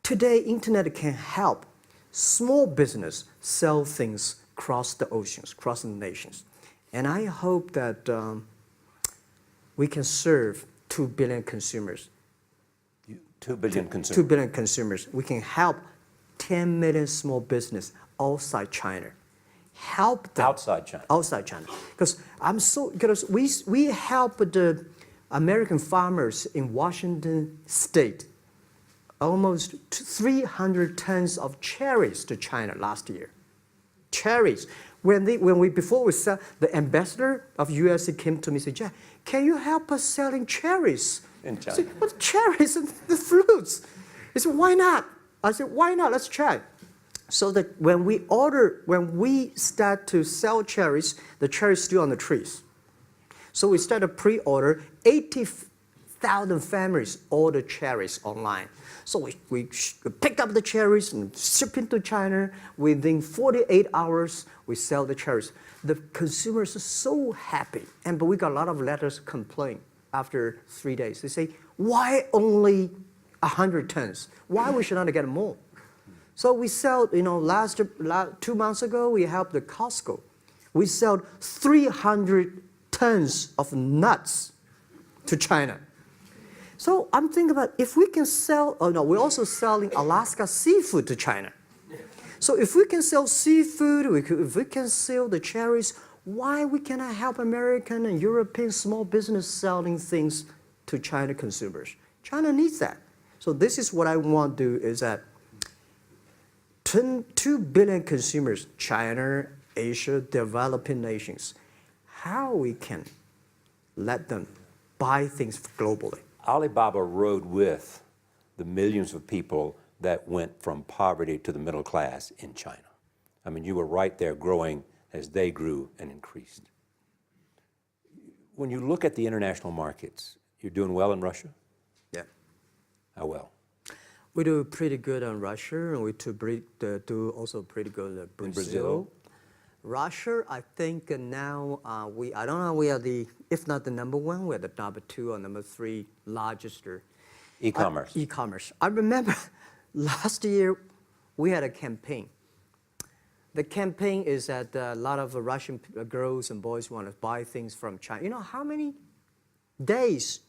Today, internet can help small business sell things across the oceans, across the nations. And I hope that we can serve 2 billion consumers. 2 billion consumers. 2 billion consumers. We can help 10 million small business outside China. Help them. Outside China. Outside China. Because we help the American farmers in Washington State almost 300 tons of cherries to China last year. Cherries. Before we sell, the ambassador of USA came to me and said, Jack, can you help us selling cherries? In China. I said, what cherries and the fruits? He said, why not? I said, why not? Let's try. So that when we start to sell cherries, the cherries still on the trees. So we start a pre-order, 80,000 families order cherries online. So we pick up the cherries and ship into China. Within 48 hours, we sell the cherries. The consumers are so happy. But we got a lot of letters complaint after 3 days. They say, why only 100 tons? Why we should not get more? So we sell, 2 months ago, we helped the Costco. We sold 300 tons of nuts to China. So I'm thinking about if we can sell, we're also selling Alaska seafood to China. So if we can sell seafood, if we can sell the cherries, why we cannot help American and European small business selling things to China consumers? China needs that. So this is what I want to do is that 2 billion consumers, China, Asia, developing nations, how we can let them buy things globally. Alibaba rode with the millions of people that went from poverty to the middle class in China. I mean, you were right there growing as they grew and increased. When you look at the international markets, you're doing well in Russia? Yeah. How well? We do pretty good on Russia, and we do also pretty good in Brazil. In Brazil? Russia, I think now I don't know, we are if not the number 1, we're the number 2 or number 3 largest. E-commerce. E-commerce. I remember last year we had a campaign. The campaign is that a lot of Russian girls and boys want to buy things from China. You know how many days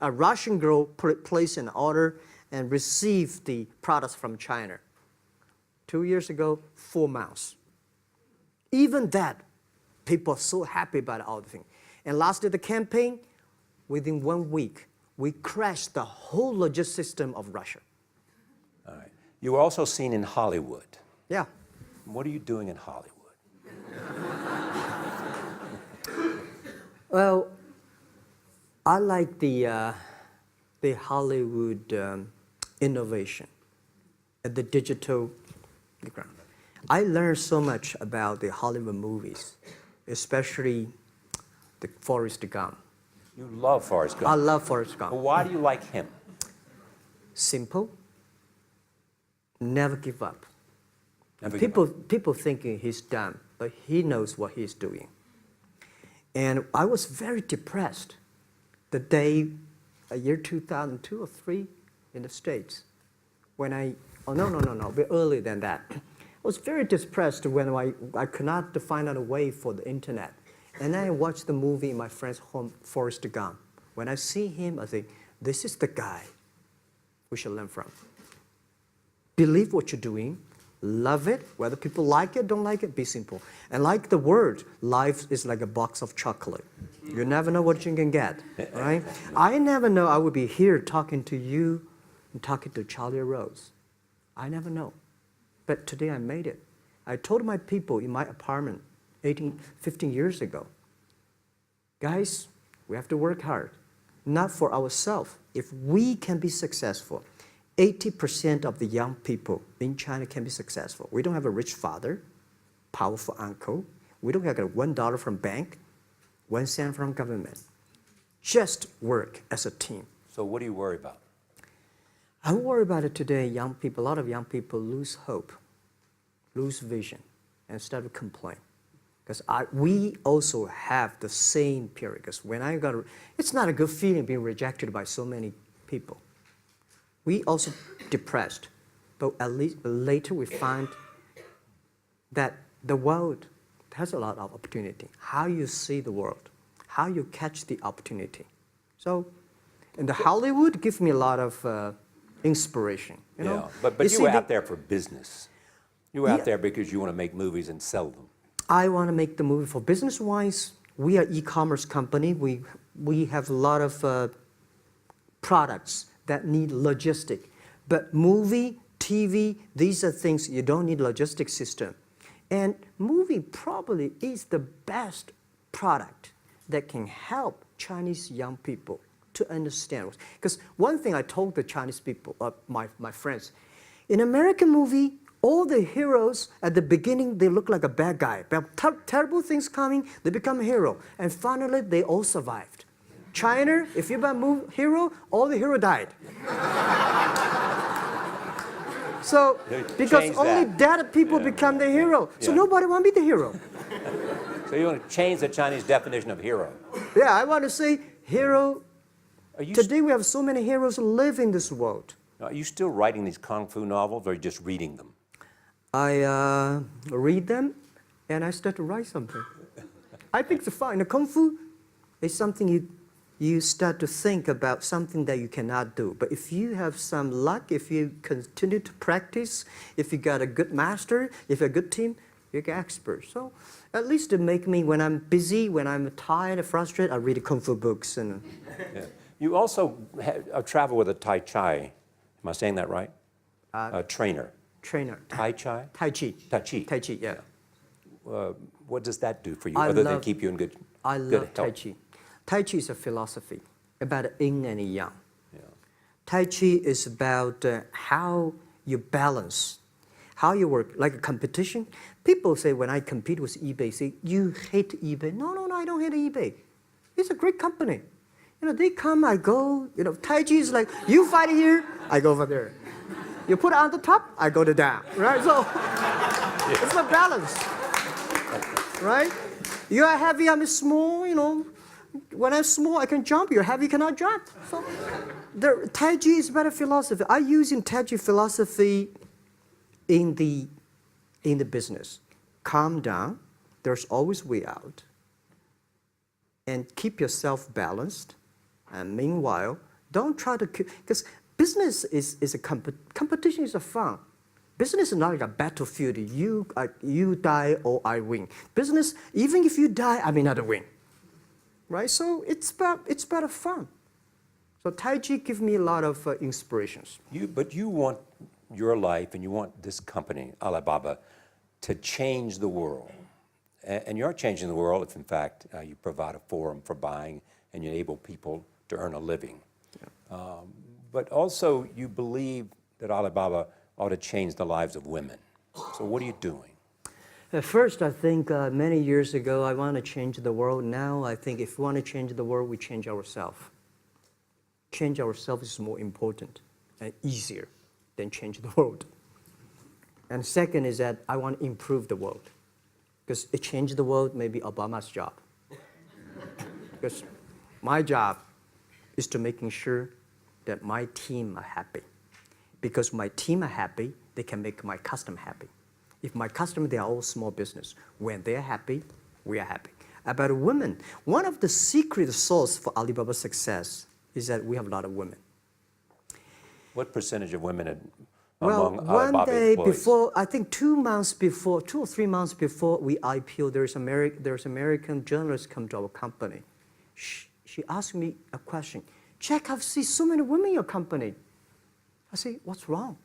a Russian girl placed an order and received the products from China? 2 years ago, 4 months. Even that, people are so happy about all the things. And last year, the campaign, within 1 week, we crashed the whole logistics system of Russia. All right. You were also seen in Hollywood. Yeah. What are you doing in Hollywood? Well, I like the Hollywood innovation at the digital background. I learned so much about the Hollywood movies, especially the Forrest Gump. You love Forrest Gump. I love Forrest Gump. Well, why do you like him? Simple. Never give up. Never give up. People thinking he's dumb, but he knows what he's doing. And I was very depressed the day, year 2002 or 3 in the States, when a bit earlier than that. I was very depressed when I could not find out a way for the internet. And then I watched the movie in my friend's home, Forrest Gump. When I see him, I think, this is the guy we should learn from. Believe what you're doing, love it, whether people like it, don't like it, be simple. And like the word, life is like a box of chocolate. You never know what you can get, right? I never know I would be here talking to you and talking to Charlie Rose. I never know. But today I made it. I told my people in my apartment 15 years ago, guys, we have to work hard, not for ourselves. If we can be successful, 80% of the young people in China can be successful. We don't have a rich father, powerful uncle. We don't have $1 from bank, 1 cent from government. Just work as a team. So what do you worry about? I worry about it today. Young people, a lot of young people lose hope, lose vision, and start to complain. Because we also have the same period. Because when it's not a good feeling being rejected by so many people. We also depressed. But at least later we find that the world has a lot of opportunity. How you see the world, how you catch the opportunity. So, and the Hollywood gives me a lot of inspiration. You know? But you were out there for business. You were out there because you want to make movies and sell them. I want to make the movie for business-wise. We are e-commerce company. We have a lot of products that need logistic. But movie, TV, these are things you don't need logistic system. And movie probably is the best product that can help Chinese young people to understand. Because one thing I told the Chinese people, my friends, in American movie, all the heroes at the beginning, they look like a bad guy. Terrible things coming, they become a hero. And finally, they all survived. China, if you're a hero, all the hero died. So, because only dead people become the hero. So nobody want to be the hero. So you want to change the Chinese definition of hero? Yeah, I want to say hero. Today we have so many heroes live in this world. Are you still writing these kung fu novels, or are you just reading them? I read them, and I start to write something. I think it's fun. The kung fu is something you start to think about something that you cannot do. But if you have some luck, if you continue to practice, if you got a good master, if you're a good team, you get expert. So at least to make me, when I'm busy, when I'm tired, frustrated, I read kung fu books. And You also travel with a Tai Chi. Am I saying that right? A trainer. Trainer. Tai Chi? Tai Chi. Tai Chi. Tai Chi, yeah. What does that do for you, other than keep you in good health? I love Tai Chi. Tai Chi is a philosophy about yin and yang. Yeah. Tai Chi is about how you balance, how you work, like a competition. People say when I compete with eBay, say, you hate eBay. No, I don't hate eBay. It's a great company. You know, they come, I go. You know, Tai Chi is like, you fight here, I go over there. You put it on the top, I go to down, right? So it's a balance, right? You are heavy, I'm small, you know. When I'm small, I can jump. You're heavy, cannot jump. So the Tai Chi is about a philosophy. I use in Tai Chi philosophy in the business. Calm down. There's always way out. And keep yourself balanced. And meanwhile, don't try to, because business is a competition is a fun. Business is not like a battlefield. You die or I win. Business, even if you die, I may not win. Right? So it's about fun. So Tai Chi gives me a lot of inspirations. But you want your life and you want this company, Alibaba, to change the world. And you're changing the world if, in fact, you provide a forum for buying and you enable people to earn a living. Yeah. But also, you believe that Alibaba ought to change the lives of women. So what are you doing? First, I think many years ago, I want to change the world. Now, I think if we want to change the world, we change ourselves. Change ourselves is more important and easier than change the world. And second is that I want to improve the world. Because it changed the world, maybe Obama's job. Because my job is to making sure that my team are happy. Because my team are happy, they can make my customer happy. If my customer, they are all small business. When they're happy, we are happy. About women, one of the secret source for Alibaba's success is that we have a lot of women. What percentage of women Well, among one Alibaba day employees? before, I think 2 or 3 months before we IPO, there's American journalist come to our company. She asked me a question. Jack, I've seen so many women in your company. I say, what's wrong?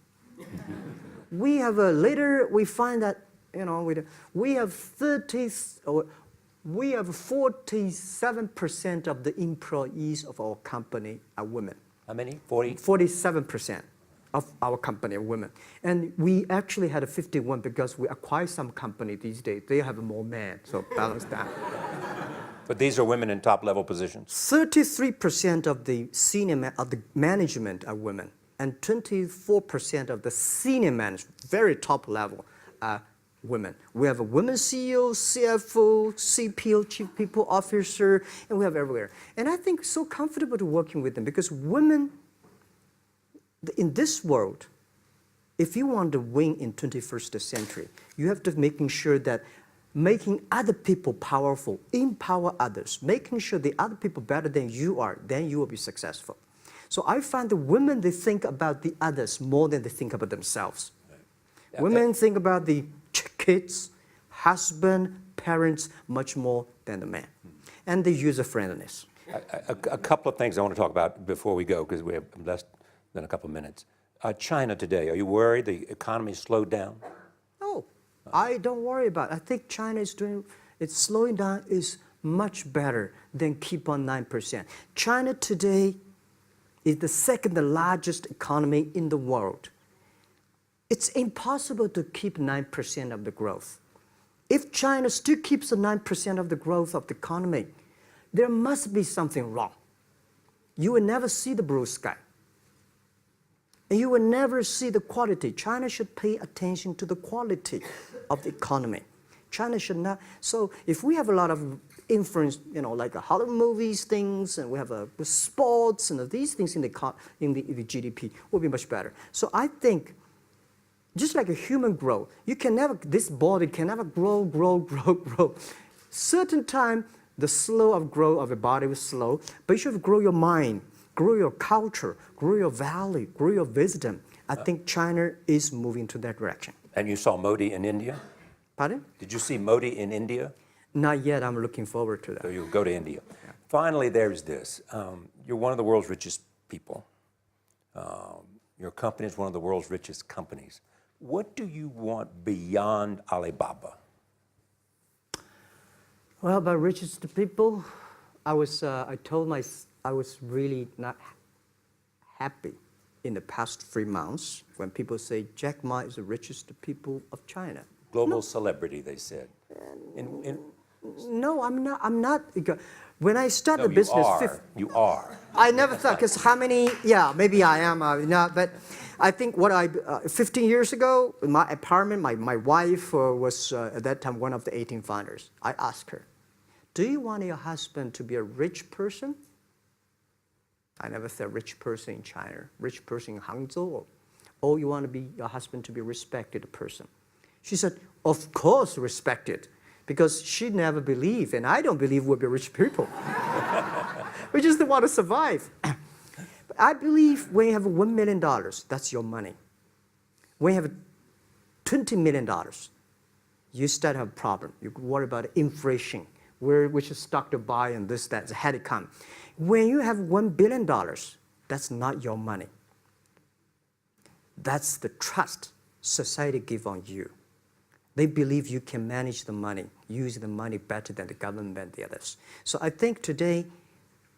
We have later we find that we have 47% of the employees of our company are women. How many? 40? 47% of our company are women. And we actually had a 51 because we acquired some company these days. They have more men, so balance that. But these are women in top-level positions? 33% of the management are women. And 24% of the senior management, very top level, are women. We have a women CEO, CFO, CPO, Chief People Officer, and we have everywhere. And I think so comfortable to working with them because women, in this world, if you want to win in 21st century, you have to making sure that making other people powerful, empower others, making sure the other people better than you are, then you will be successful. So I find the women, they think about the others more than they think about themselves. Yeah, Women think about the kids, husband, parents much more than the man. And the user-friendliness. A couple of things I want to talk about before we go, because we have less than a couple of minutes. China today, are you worried the economy slowed down? No, I don't worry about it. I think China is doing, it's slowing down is much better than keep on 9%. China today is the second largest economy in the world. It's impossible to keep 9% of the growth. If China still keeps the 9% of the growth of the economy, there must be something wrong. You will never see the blue sky. And you will never see the quality. China should pay attention to the quality of the economy. China should not. So if we have a lot of influence, like the Hollywood movies, things, and we have sports and these things in the GDP, will be much better. So I think, just like a human growth, this body can never grow. Certain time, the slow of growth of a body is slow, but you should grow your mind, grow your culture, grow your value, grow your wisdom. I think China is moving to that direction. And you saw Modi in India? Pardon? Did you see Modi in India? Not yet. I'm looking forward to that. So you'll go to India. Yeah. Finally, there's this. You're one of the world's richest people. Your company is one of the world's richest companies. What do you want beyond Alibaba? Well, about richest people, I was really not happy in the past 3 months when people say Jack Ma is the richest people of China. Global celebrity, they said. No, I'm not. When I started No, business, you are. I never thought, because how many? Yeah, maybe I am. But I think 15 years ago, in my apartment, my wife was at that time one of the 18 founders. I asked her, "Do you want your husband to be a rich person?" I never said rich person in China, rich person in Hangzhou, or you want your husband to be a respected person. She said, "Of course, respected." Because she never believed, and I don't believe we'll be rich people. We just want to survive. But I believe when you have $1 million, that's your money. When you have $20 million, you start to have a problem. You worry about inflation, which stock to buy and this, that, had it come. When you have $1 billion, that's not your money. That's the trust society gives on you. They believe you can manage the money, use the money better than the government and the others. So I think today,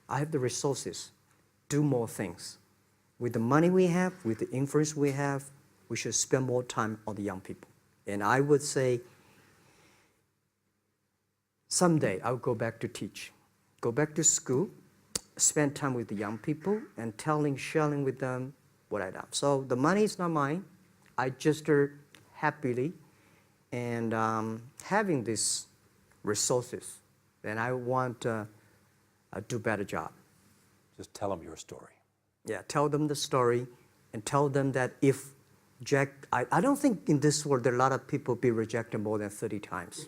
I have the resources, do more things. With the money we have, with the influence we have, we should spend more time on the young people. And I would say, someday I'll go back to teach, go back to school, spend time with the young people, and sharing with them what I done. So the money is not mine. I just happily, and having these resources, then I want to do a better job. Just tell them your story. Yeah, tell them the story, and tell them that if Jack, I don't think in this world there are a lot of people be rejected more than 30 times.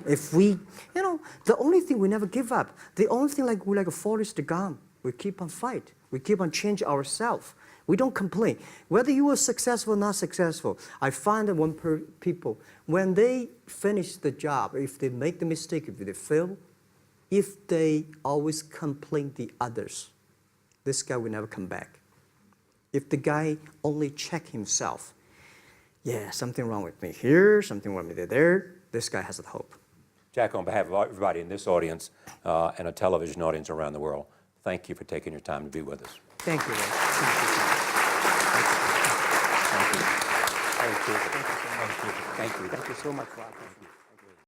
If we, the only thing we never give up, the only thing we're like a Forrest Gump, we keep on fight, we keep on change ourselves. We don't complain. Whether you were successful or not successful, I find that people, when they finish the job, if they make the mistake, if they fail, if they always complain the others, this guy will never come back. If the guy only check himself, yeah, something wrong with me here, something wrong with me there, this guy has a hope. Jack, on behalf of everybody in this audience and a television audience around the world, thank you for taking your time to be with us. Thank you. Thank you. Thank you. Thank you. Thank you so much, Rob.